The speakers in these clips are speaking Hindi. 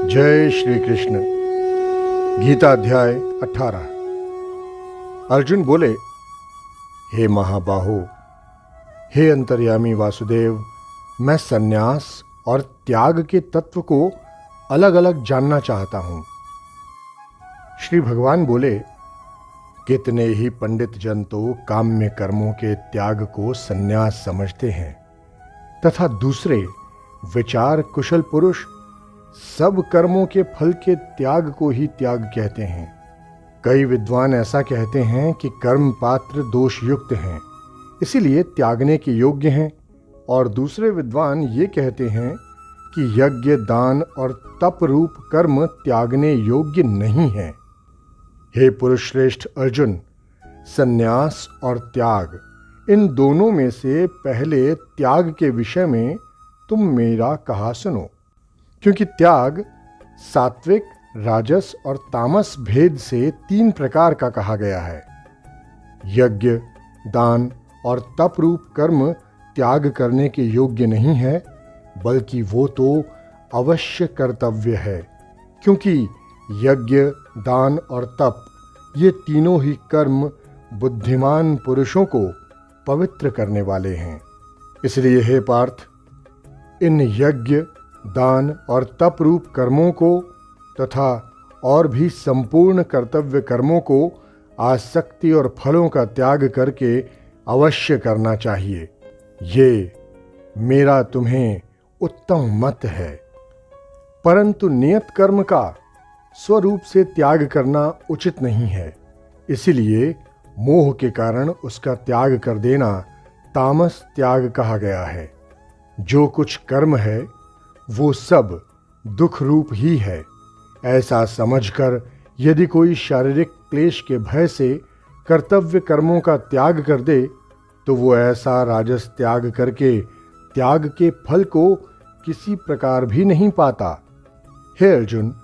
जय श्री कृष्ण। गीता अध्याय 18। अर्जुन बोले, हे महाबाहो, हे अंतर्यामी वासुदेव, मैं सन्यास और त्याग के तत्व को अलग अलग जानना चाहता हूं। श्री भगवान बोले, कितने ही पंडित जन तो काम्य कर्मों के त्याग को सन्यास समझते हैं तथा दूसरे विचार कुशल पुरुष सब कर्मों के फल के त्याग को ही त्याग कहते हैं। कई विद्वान ऐसा कहते हैं कि कर्म पात्र दोष युक्त हैं, इसीलिए त्यागने के योग्य हैं, और दूसरे विद्वान ये कहते हैं कि यज्ञ, दान और तप रूप कर्म त्यागने योग्य नहीं हैं। हे पुरुष श्रेष्ठ अर्जुन, सन्यास और त्याग, इन दोनों में से पहले त्याग के विषय में तुम मेरा कहा सुनो, क्योंकि त्याग सात्विक, राजस और तामस भेद से 3 प्रकार का कहा गया है। यज्ञ, दान और तप रूप कर्म त्याग करने के योग्य नहीं है, बल्कि वो तो अवश्य कर्तव्य है, क्योंकि यज्ञ, दान और तप ये तीनों ही कर्म बुद्धिमान पुरुषों को पवित्र करने वाले हैं। इसलिए हे पार्थ, इन यज्ञ, दान और तप रूप कर्मों को तथा और भी संपूर्ण कर्तव्य कर्मों को आसक्ति और फलों का त्याग करके अवश्य करना चाहिए। ये मेरा तुम्हें उत्तम मत है। परंतु नियत कर्म का स्वरूप से त्याग करना उचित नहीं है, इसीलिए मोह के कारण उसका त्याग कर देना तामस त्याग कहा गया है। जो कुछ कर्म है वो सब दुख रूप ही है, ऐसा समझकर यदि कोई शारीरिक क्लेश के भय से कर्तव्य कर्मों का त्याग कर दे, तो वो ऐसा राजस त्याग करके त्याग के फल को किसी प्रकार भी नहीं पाता। हे अर्जुन,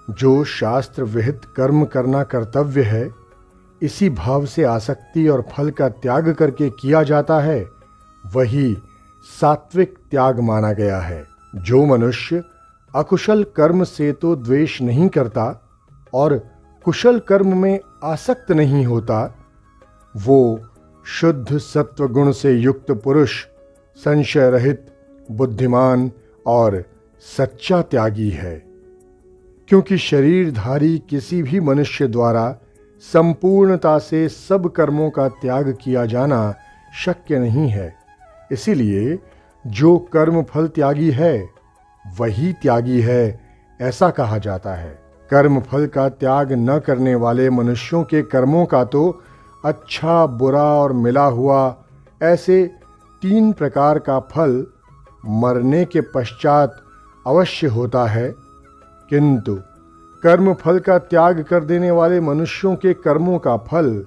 जो शास्त्र विहित कर्म करना कर्तव्य है, इसी भाव से आसक्ति और फल का त्याग करके किया जाता है, वही सात्विक त्याग माना गया है। जो मनुष्य अकुशल कर्म से तो द्वेष नहीं करता और कुशल कर्म में आसक्त नहीं होता, वो शुद्ध सत्व गुण से युक्त पुरुष, संशय रहित, बुद्धिमान और सच्चा त्यागी है। क्योंकि शरीरधारी किसी भी मनुष्य द्वारा संपूर्णता से सब कर्मों का त्याग किया जाना शक्य नहीं है, इसीलिए जो कर्म फल त्यागी है वही त्यागी है, ऐसा कहा जाता है। कर्म फल का त्याग न करने वाले मनुष्यों के कर्मों का तो अच्छा, बुरा और मिला हुआ ऐसे 3 प्रकार का फल मरने के पश्चात अवश्य होता है, किंतु कर्म फल का त्याग कर देने वाले मनुष्यों के कर्मों का फल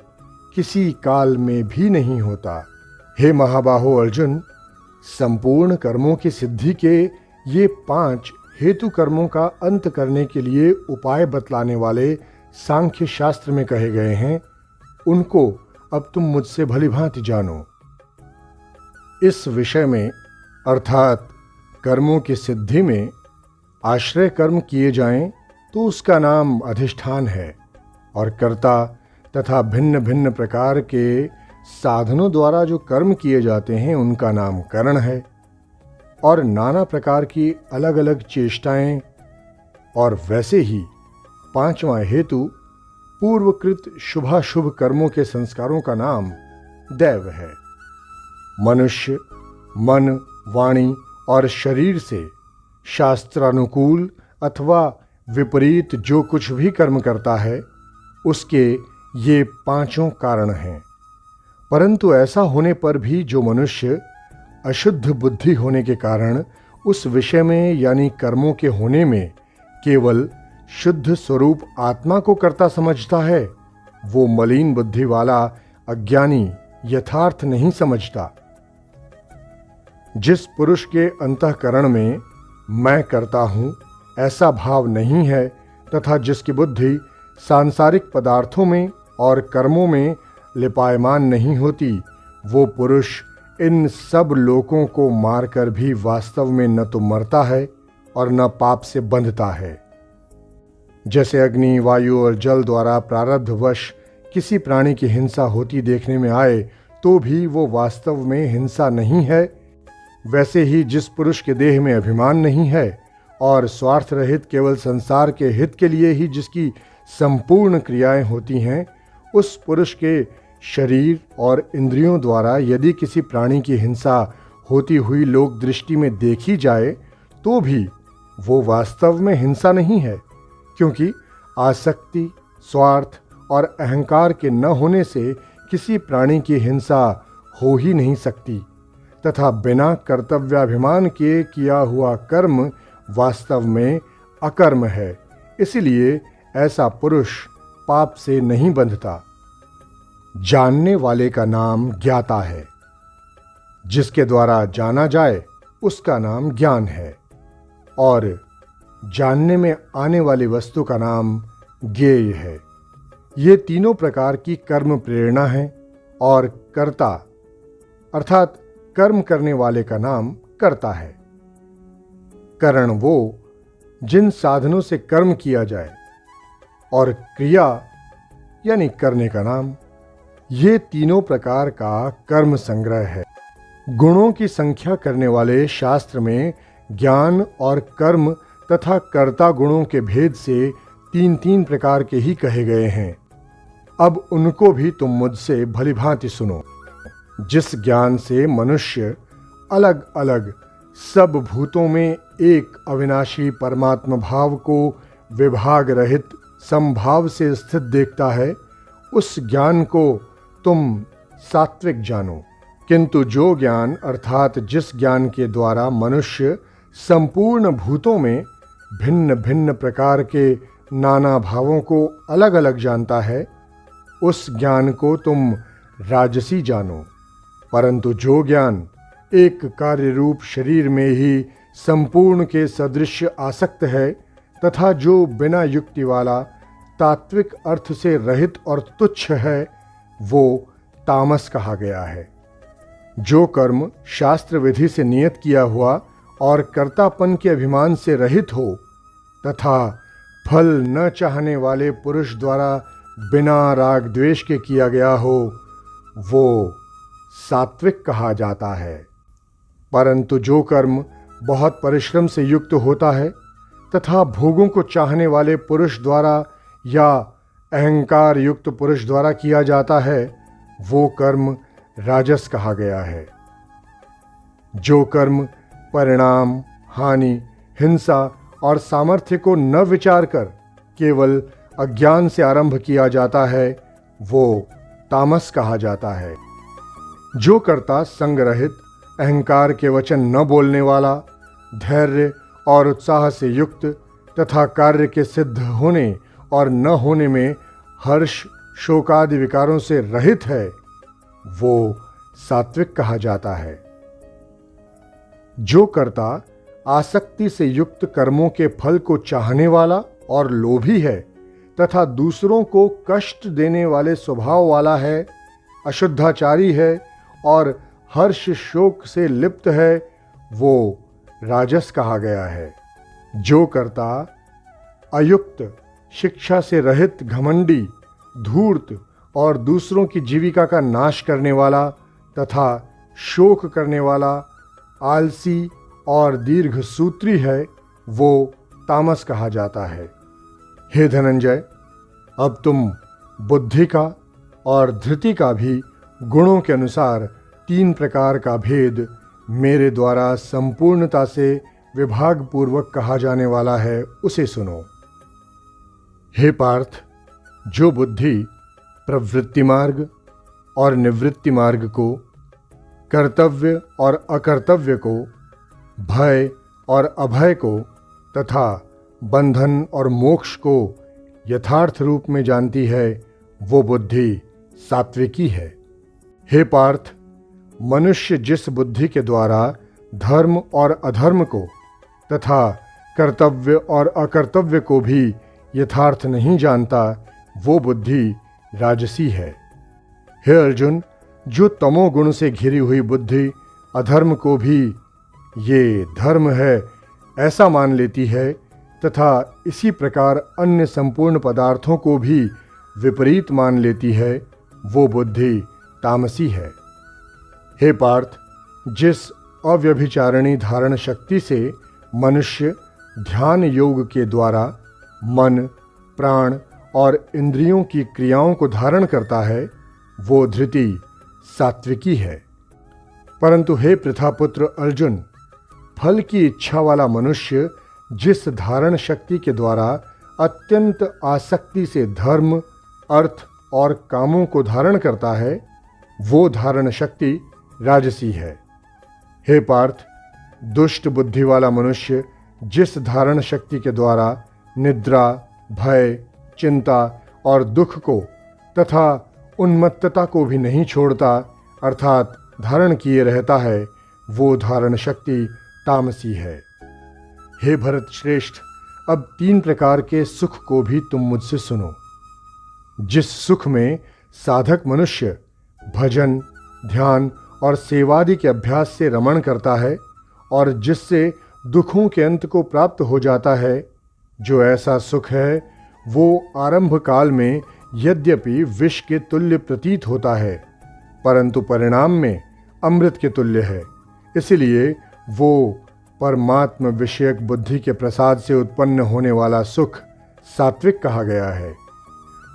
किसी काल में भी नहीं होता। हे महाबाहो अर्जुन, संपूर्ण कर्मों की सिद्धि के ये 5 हेतु कर्मों का अंत करने के लिए उपाय बतलाने वाले सांख्य शास्त्र में कहे गए हैं, उनको अब तुम मुझसे भलीभांति जानो। इस विषय में अर्थात कर्मों की सिद्धि में आश्रय कर्म किए जाएं तो उसका नाम अधिष्ठान है, और कर्ता तथा भिन्न भिन्न प्रकार के साधनों द्वारा जो कर्म किए जाते हैं उनका नाम करण है, और नाना प्रकार की अलग अलग चेष्टाएं, और वैसे ही 5वां हेतु पूर्वकृत शुभाशुभ कर्मों के संस्कारों का नाम दैव है। मनुष्य मन, वाणी और शरीर से शास्त्रानुकूल अथवा विपरीत जो कुछ भी कर्म करता है, उसके ये 5 कारण हैं। परंतु ऐसा होने पर भी जो मनुष्य अशुद्ध बुद्धि होने के कारण उस विषय में यानी कर्मों के होने में केवल शुद्ध स्वरूप आत्मा को कर्ता समझता है, वो मलिन बुद्धि वाला अज्ञानी यथार्थ नहीं समझता। जिस पुरुष के अंतःकरण में मैं करता हूँ ऐसा भाव नहीं है, तथा जिसकी बुद्धि सांसारिक पदार्थों में और कर्मों में लिपायमान नहीं होती, वो पुरुष इन सब लोकों को मारकर भी वास्तव में न तो मरता है और न पाप से बंधता है। जैसे अग्नि, वायु और जल द्वारा प्रारब्धवश किसी प्राणी की हिंसा होती देखने में आए तो भी वो वास्तव में हिंसा नहीं है, वैसे ही जिस पुरुष के देह में अभिमान नहीं है और स्वार्थ रहित केवल संसार के हित के लिए ही जिसकी संपूर्ण क्रियाएं होती हैं, उस पुरुष के शरीर और इंद्रियों द्वारा यदि किसी प्राणी की हिंसा होती हुई लोक दृष्टि में देखी जाए तो भी वो वास्तव में हिंसा नहीं है, क्योंकि आसक्ति, स्वार्थ और अहंकार के न होने से किसी प्राणी की हिंसा हो ही नहीं सकती, तथा बिना कर्तव्याभिमान के किया हुआ कर्म वास्तव में अकर्म है। इसलिए ऐसा पुरुष पाप से नहीं बंधता। जानने वाले का नाम ज्ञाता है। जिसके द्वारा जाना जाए उसका नाम ज्ञान है, और जानने में आने वाली वस्तु का नाम ज्ञेय है। ये तीनों प्रकार की कर्म प्रेरणा है, और कर्ता अर्थात कर्म करने वाले का नाम कर्ता है। करण वो जिन साधनों से कर्म किया जाए, और क्रिया यानी करने का नाम। ये तीनों प्रकार का कर्म संग्रह है। गुणों की संख्या करने वाले शास्त्र में ज्ञान और कर्म तथा कर्ता गुणों के भेद से तीन तीन प्रकार के ही कहे गए हैं। अब उनको भी तुम मुझसे भलीभांति सुनो। जिस ज्ञान से मनुष्य अलग अलग सब भूतों में एक अविनाशी परमात्मा भाव को विभाग रहित समभाव से स्थित देखता है, उस ज्ञान को तुम सात्विक जानो। किंतु जो ज्ञान अर्थात जिस ज्ञान के द्वारा मनुष्य संपूर्ण भूतों में भिन्न भिन्न प्रकार के नाना भावों को अलग अलग जानता है, उस ज्ञान को तुम राजसी जानो। परंतु जो ज्ञान एक कार्य रूप शरीर में ही संपूर्ण के सदृश आसक्त है, तथा जो बिना युक्ति वाला तात्विक अर्थ से रहित और तुच्छ है, वो तामस कहा गया है। जो कर्म शास्त्र विधि से नियत किया हुआ और कर्तापन के अभिमान से रहित हो, तथा फल न चाहने वाले पुरुष द्वारा बिना राग द्वेष के किया गया हो, वो सात्विक कहा जाता है। परंतु जो कर्म बहुत परिश्रम से युक्त होता है तथा भोगों को चाहने वाले पुरुष द्वारा या अहंकार युक्त पुरुष द्वारा किया जाता है, वो कर्म राजस कहा गया है। जो कर्म परिणाम, हानि, हिंसा और सामर्थ्य को न विचार कर केवल अज्ञान से आरंभ किया जाता है, वो तामस कहा जाता है। जो कर्ता संग रहित, अहंकार के वचन न बोलने वाला, धैर्य और उत्साह से युक्त तथा कार्य के सिद्ध होने और न होने में हर्ष, शोकादि विकारों से रहित है, वो सात्विक कहा जाता है। जो कर्ता आसक्ति से युक्त कर्मों के फल को चाहने वाला और लोभी है तथा दूसरों को कष्ट देने वाले स्वभाव वाला है, अशुद्धाचारी है और हर्ष शोक से लिप्त है, वो राजस कहा गया है। जो कर्ता अयुक्त, शिक्षा से रहित, घमंडी, धूर्त और दूसरों की जीविका का नाश करने वाला तथा शोक करने वाला, आलसी और दीर्घसूत्री है, वो तामस कहा जाता है। हे धनंजय, अब तुम बुद्धि का और धृति का भी गुणों के अनुसार तीन प्रकार का भेद मेरे द्वारा संपूर्णता से विभाग पूर्वक कहा जाने वाला है, उसे सुनो। हे पार्थ, जो बुद्धि प्रवृत्ति मार्ग और निवृत्ति मार्ग को, कर्तव्य और अकर्तव्य को, भय और अभय को तथा बंधन और मोक्ष को यथार्थ रूप में जानती है, वो बुद्धि सात्विकी है। हे पार्थ, मनुष्य जिस बुद्धि के द्वारा धर्म और अधर्म को तथा कर्तव्य और अकर्तव्य को भी यथार्थ नहीं जानता, वो बुद्धि राजसी है। हे अर्जुन, जो तमोगुण से घिरी हुई बुद्धि अधर्म को भी ये धर्म है ऐसा मान लेती है तथा इसी प्रकार अन्य संपूर्ण पदार्थों को भी विपरीत मान लेती है, वो बुद्धि तामसी है। हे पार्थ, जिस अव्यभिचारिणी धारण शक्ति से मनुष्य ध्यान योग के द्वारा मन, प्राण और इंद्रियों की क्रियाओं को धारण करता है, वो धृति सात्विकी है। परंतु हे पृथापुत्र अर्जुन, फल की इच्छा वाला मनुष्य जिस धारण शक्ति के द्वारा अत्यंत आसक्ति से धर्म, अर्थ और कामों को धारण करता है, वो धारण शक्ति राजसी है। हे पार्थ, दुष्ट बुद्धि वाला मनुष्य जिस धारण शक्ति के द्वारा निद्रा, भय, चिंता और दुख को तथा उन्मत्तता को भी नहीं छोड़ता, अर्थात धारण किए रहता है, वो धारण शक्ति तामसी है। हे भरत श्रेष्ठ, अब 3 प्रकार के सुख को भी तुम मुझसे सुनो। जिस सुख में साधक मनुष्य भजन, ध्यान और सेवादि के अभ्यास से रमण करता है और जिससे दुखों के अंत को प्राप्त हो जाता है, जो ऐसा सुख है वो आरंभ काल में यद्यपि विष के तुल्य प्रतीत होता है, परंतु परिणाम में अमृत के तुल्य है। इसलिए वो परमात्म विषयक बुद्धि के प्रसाद से उत्पन्न होने वाला सुख सात्विक कहा गया है।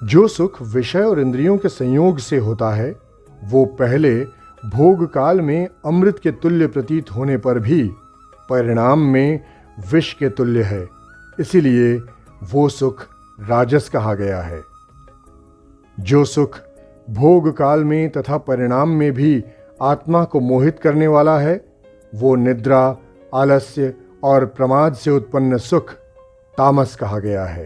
जो सुख विषय और इंद्रियों के संयोग से होता है, वो पहले भोग काल में अमृत के तुल्य प्रतीत होने पर भी परिणाम में विष के तुल्य है। इसीलिए वो सुख राजस कहा गया है। जो सुख भोग काल में तथा परिणाम में भी आत्मा को मोहित करने वाला है, वो निद्रा, आलस्य और प्रमाद से उत्पन्न सुख तामस कहा गया है।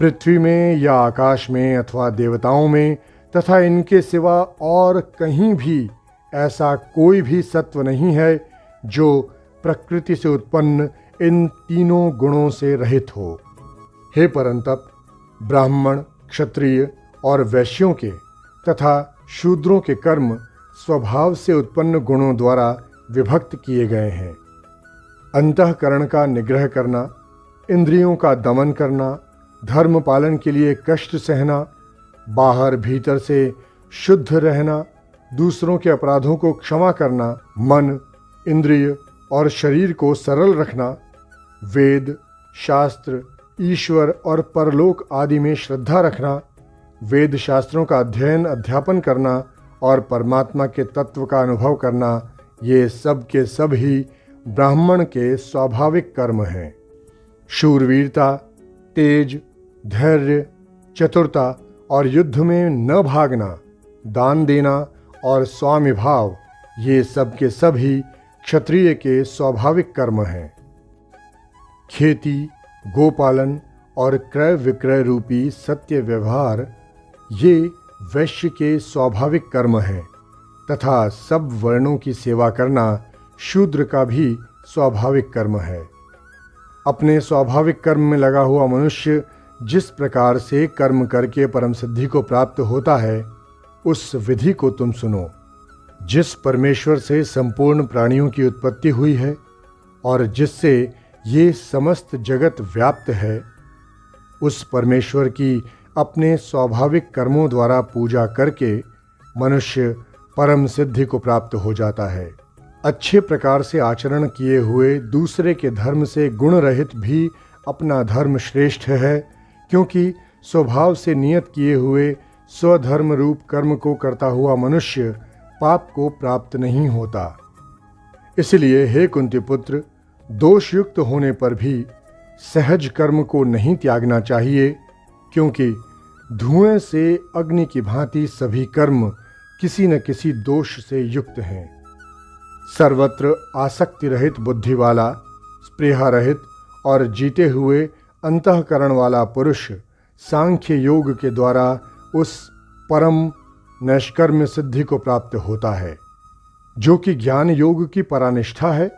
पृथ्वी में या आकाश में अथवा देवताओं में तथा इनके सिवा और कहीं भी ऐसा कोई भी सत्व नहीं है जो प्रकृति से उत्पन्न इन तीनों गुणों से रहित हो। हे परंतप, ब्राह्मण, क्षत्रिय और वैश्यों के तथा शूद्रों के कर्म स्वभाव से उत्पन्न गुणों द्वारा विभक्त किए गए हैं। अंतःकरण का निग्रह करना, इंद्रियों का दमन करना, धर्म पालन के लिए कष्ट सहना, बाहर भीतर से शुद्ध रहना, दूसरों के अपराधों को क्षमा करना, मन, इंद्रिय और शरीर को सरल रखना, वेद, शास्त्र, ईश्वर और परलोक आदि में श्रद्धा रखना, वेद शास्त्रों का अध्ययन अध्यापन करना और परमात्मा के तत्व का अनुभव करना, ये सब के सब ही ब्राह्मण के स्वाभाविक कर्म हैं। शूरवीरता, तेज, धैर्य, चतुरता और युद्ध में न भागना, दान देना और स्वामी भाव, ये सब के सब ही क्षत्रिय के स्वाभाविक कर्म हैं। खेती, गोपालन और क्रय विक्रय रूपी सत्य व्यवहार, ये वैश्य के स्वाभाविक कर्म हैं तथा सब वर्णों की सेवा करना शूद्र का भी स्वाभाविक कर्म है। अपने स्वाभाविक कर्म में लगा हुआ मनुष्य जिस प्रकार से कर्म करके परम सिद्धि को प्राप्त होता है, उस विधि को तुम सुनो। जिस परमेश्वर से संपूर्ण प्राणियों की उत्पत्ति हुई है और जिससे ये समस्त जगत व्याप्त है, उस परमेश्वर की अपने स्वाभाविक कर्मों द्वारा पूजा करके मनुष्य परम सिद्धि को प्राप्त हो जाता है। अच्छे प्रकार से आचरण किए हुए दूसरे के धर्म से गुण रहित भी अपना धर्म श्रेष्ठ है, क्योंकि स्वभाव से नियत किए हुए स्वधर्म रूप कर्म को करता हुआ मनुष्य पाप को प्राप्त नहीं होता। इसलिए हे कुंती पुत्र, दोषयुक्त होने पर भी सहज कर्म को नहीं त्यागना चाहिए, क्योंकि धुएं से अग्नि की भांति सभी कर्म किसी न किसी दोष से युक्त हैं। सर्वत्र आसक्ति रहित बुद्धि वाला, स्पृहा रहित और जीते हुए अंतःकरण वाला पुरुष सांख्य योग के द्वारा उस परम नैष्कर्म्य सिद्धि को प्राप्त होता है, जो कि ज्ञान योग की परानिष्ठा है।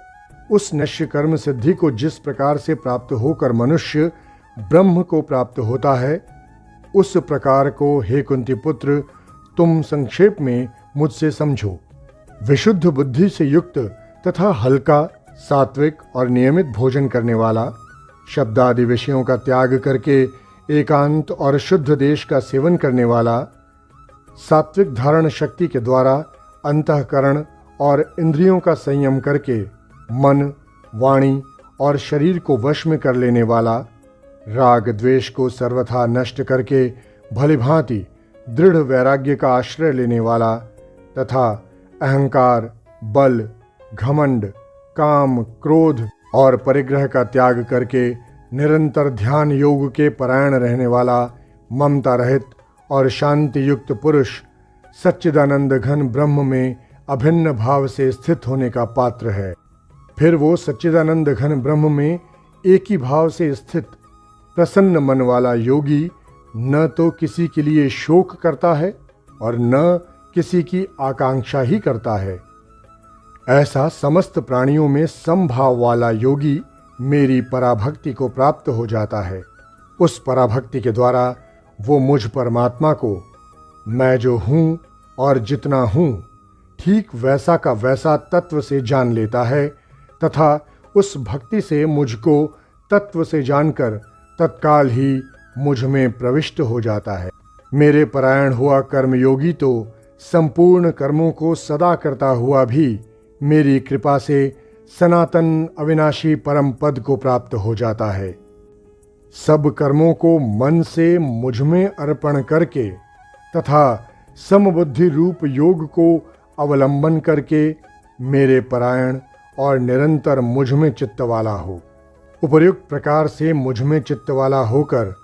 उस नैष्कर्म सिद्धि को जिस प्रकार से प्राप्त होकर मनुष्य ब्रह्म को प्राप्त होता है, उस प्रकार को हे कुंती पुत्र तुम संक्षेप में मुझसे समझो। विशुद्ध बुद्धि से युक्त तथा हल्का, सात्विक और नियमित भोजन करने वाला, शब्द आदि विषयों का त्याग करके एकांत और शुद्ध देश का सेवन करने वाला, सात्विक धारण शक्ति के द्वारा अंतःकरण और इंद्रियों का संयम करके मन, वाणी और शरीर को वश में कर लेने वाला, राग द्वेष को सर्वथा नष्ट करके भलीभांति दृढ़ वैराग्य का आश्रय लेने वाला तथा अहंकार, बल, घमंड, काम, क्रोध और परिग्रह का त्याग करके निरंतर ध्यान योग के परायण रहने वाला, ममता रहित और शांति युक्त पुरुष सच्चिदानंद घन ब्रह्म में अभिन्न भाव से स्थित होने का पात्र है। फिर वो सच्चिदानंद घन ब्रह्म में एक ही भाव से स्थित प्रसन्न मन वाला योगी न तो किसी के लिए शोक करता है और न किसी की आकांक्षा ही करता है। ऐसा समस्त प्राणियों में समभाव वाला योगी मेरी पराभक्ति को प्राप्त हो जाता है। उस पराभक्ति के द्वारा वो मुझ परमात्मा को मैं जो हूँ और जितना हूँ ठीक वैसा का वैसा तत्व से जान लेता है तथा उस भक्ति से मुझको तत्व से जानकर तत्काल ही मुझ में प्रविष्ट हो जाता है। मेरे परायण हुआ कर्मयोगी तो संपूर्ण कर्मों को सदा करता हुआ भी मेरी कृपा से सनातन अविनाशी परम पद को प्राप्त हो जाता है। सब कर्मों को मन से मुझ में अर्पण करके तथा समबुद्धि रूप योग को अवलंबन करके मेरे परायण और निरंतर मुझ में चित्त वाला हो। उपर्युक्त प्रकार से मुझ में चित्त वाला होकर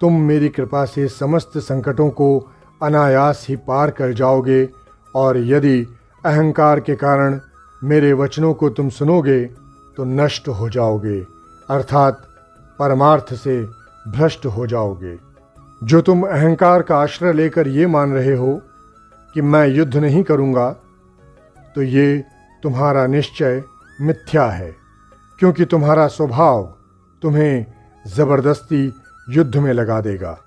तुम मेरी कृपा से समस्त संकटों को अनायास ही पार कर जाओगे और यदि अहंकार के कारण मेरे वचनों को तुम सुनोगे तो नष्ट हो जाओगे, अर्थात परमार्थ से भ्रष्ट हो जाओगे। जो तुम अहंकार का आश्रय लेकर ये मान रहे हो कि मैं युद्ध नहीं करूँगा, तो ये तुम्हारा निश्चय मिथ्या है, क्योंकि तुम्हारा स्वभाव तुम्हें जबरदस्ती युद्ध में लगा देगा।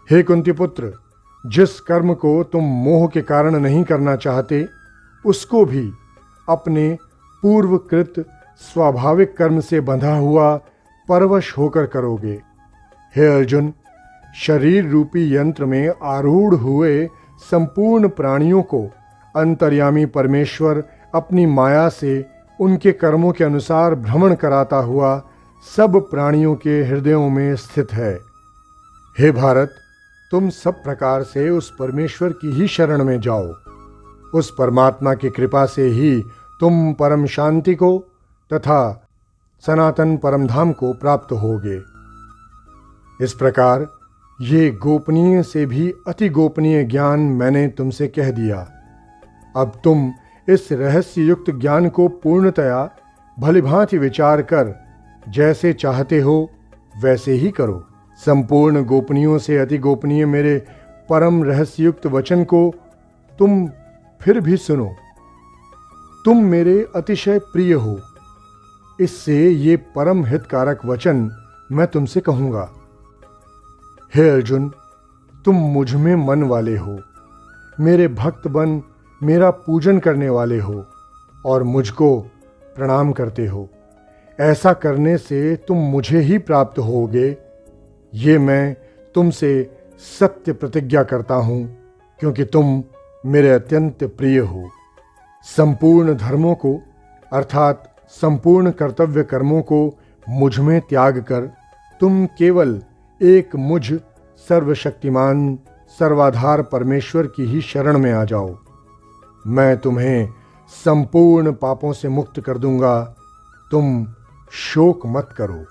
हे कुंती पुत्र, जिस कर्म को तुम मोह के कारण नहीं करना चाहते, उसको भी अपने पूर्वकृत स्वाभाविक कर्म से बंधा हुआ परवश होकर करोगे। हे अर्जुन, शरीर रूपी यंत्र में आरूढ़ हुए संपूर्ण प्राणियों को अंतर्यामी परमेश्वर अपनी माया से उनके कर्मों के अनुसार भ्रमण कराता हुआ सब प्राणियों के हृदयों में स्थित है। हे भारत, तुम सब प्रकार से उस परमेश्वर की ही शरण में जाओ। उस परमात्मा की कृपा से ही तुम परम शांति को तथा सनातन परमधाम को प्राप्त होगे। इस प्रकार ये गोपनीय से भी अति गोपनीय ज्ञान मैंने तुमसे कह दिया। अब तुम इस रहस्य युक्त ज्ञान को पूर्णतया भलीभांति विचार कर जैसे चाहते हो वैसे ही करो। संपूर्ण गोपनीयों से अति गोपनीय मेरे परम रहस्ययुक्त वचन को तुम फिर भी सुनो। तुम मेरे अतिशय प्रिय हो, इससे ये परम हितकारक वचन मैं तुमसे कहूँगा। हे अर्जुन, तुम मुझ में मन वाले हो, मेरे भक्त बन मेरा पूजन करने वाले हो और मुझको प्रणाम करते हो। ऐसा करने से तुम मुझे ही प्राप्त होगे, ये मैं तुमसे सत्य प्रतिज्ञा करता हूँ, क्योंकि तुम मेरे अत्यंत प्रिय हो। संपूर्ण धर्मों को अर्थात संपूर्ण कर्तव्य कर्मों को मुझ में त्याग कर तुम केवल एक मुझ सर्वशक्तिमान सर्वाधार परमेश्वर की ही शरण में आ जाओ। मैं तुम्हें संपूर्ण पापों से मुक्त कर दूंगा, तुम शोक मत करो।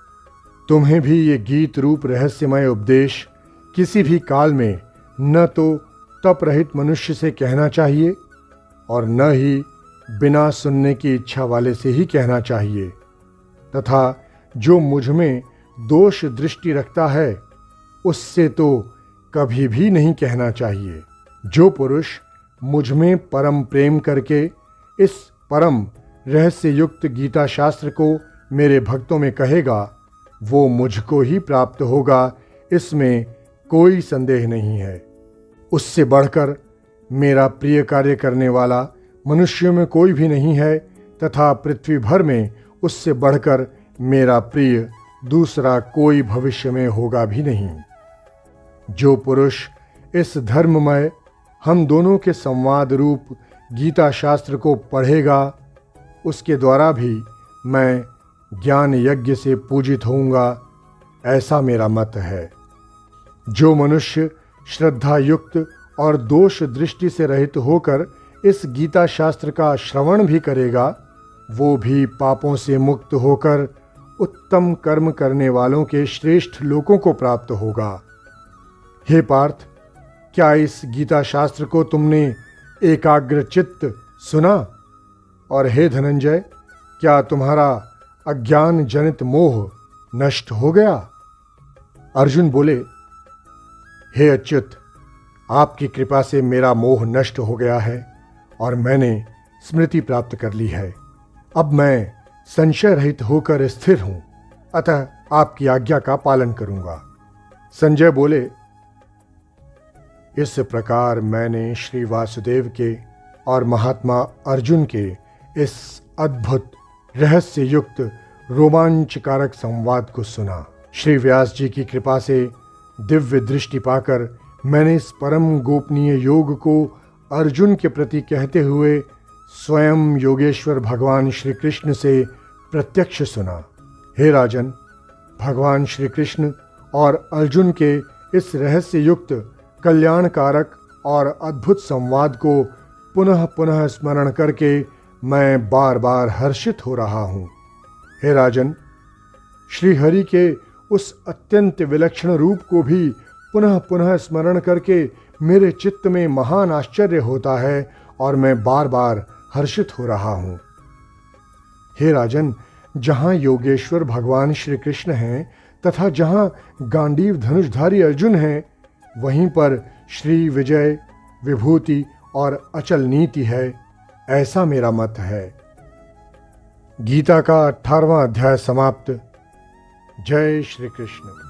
तुम्हें भी ये गीत रूप रहस्यमय उपदेश किसी भी काल में न तो तप रहित मनुष्य से कहना चाहिए और न ही बिना सुनने की इच्छा वाले से ही कहना चाहिए, तथा जो मुझ में दोष दृष्टि रखता है उससे तो कभी भी नहीं कहना चाहिए। जो पुरुष मुझ में परम प्रेम करके इस परम रहस्य युक्त गीता शास्त्र को मेरे भक्तों में कहेगा, वो मुझको ही प्राप्त होगा, इसमें कोई संदेह नहीं है। उससे बढ़कर मेरा प्रिय कार्य करने वाला मनुष्यों में कोई भी नहीं है, तथा पृथ्वी भर में उससे बढ़कर मेरा प्रिय दूसरा कोई भविष्य में होगा भी नहीं। जो पुरुष इस धर्ममय हम दोनों के संवाद रूप गीता शास्त्र को पढ़ेगा, उसके द्वारा भी मैं ज्ञान यज्ञ से पूजित होऊंगा, ऐसा मेरा मत है। जो मनुष्य श्रद्धा युक्त और दोष दृष्टि से रहित होकर इस गीता शास्त्र का श्रवण भी करेगा, वो भी पापों से मुक्त होकर उत्तम कर्म करने वालों के श्रेष्ठ लोकों को प्राप्त होगा। हे पार्थ, क्या इस गीता शास्त्र को तुमने एकाग्र चित्त सुना? और हे धनंजय, क्या तुम्हारा अज्ञान जनित मोह नष्ट हो गया? अर्जुन बोले, हे अच्युत, आपकी कृपा से मेरा मोह नष्ट हो गया है और मैंने स्मृति प्राप्त कर ली है। अब मैं संशय रहित होकर स्थिर हूं, अतः आपकी आज्ञा का पालन करूंगा। संजय बोले, इस प्रकार मैंने श्री वासुदेव के और महात्मा अर्जुन के इस अद्भुत रहस्य युक्त रोमांचकारक संवाद को सुना। श्री व्यास जी की कृपा से दिव्य दृष्टि पाकर मैंने इस परम गोपनीय योग को अर्जुन के प्रति कहते हुए स्वयं योगेश्वर भगवान श्री कृष्ण से प्रत्यक्ष सुना। हे राजन, भगवान श्री कृष्ण और अर्जुन के इस रहस्य युक्त कल्याणकारक और अद्भुत संवाद को पुनः पुनः स्मरण करके मैं बार बार हर्षित हो रहा हूँ। हे राजन, श्री हरि के उस अत्यंत विलक्षण रूप को भी पुनः पुनः स्मरण करके मेरे चित्त में महान आश्चर्य होता है और मैं बार बार हर्षित हो रहा हूँ। हे राजन, जहाँ योगेश्वर भगवान श्री कृष्ण हैं तथा जहाँ गांडीव धनुषधारी अर्जुन हैं, वहीं पर श्री विजय, विभूति और अचल नीति है, ऐसा मेरा मत है। गीता का 18वां अध्याय समाप्त। जय श्री कृष्ण।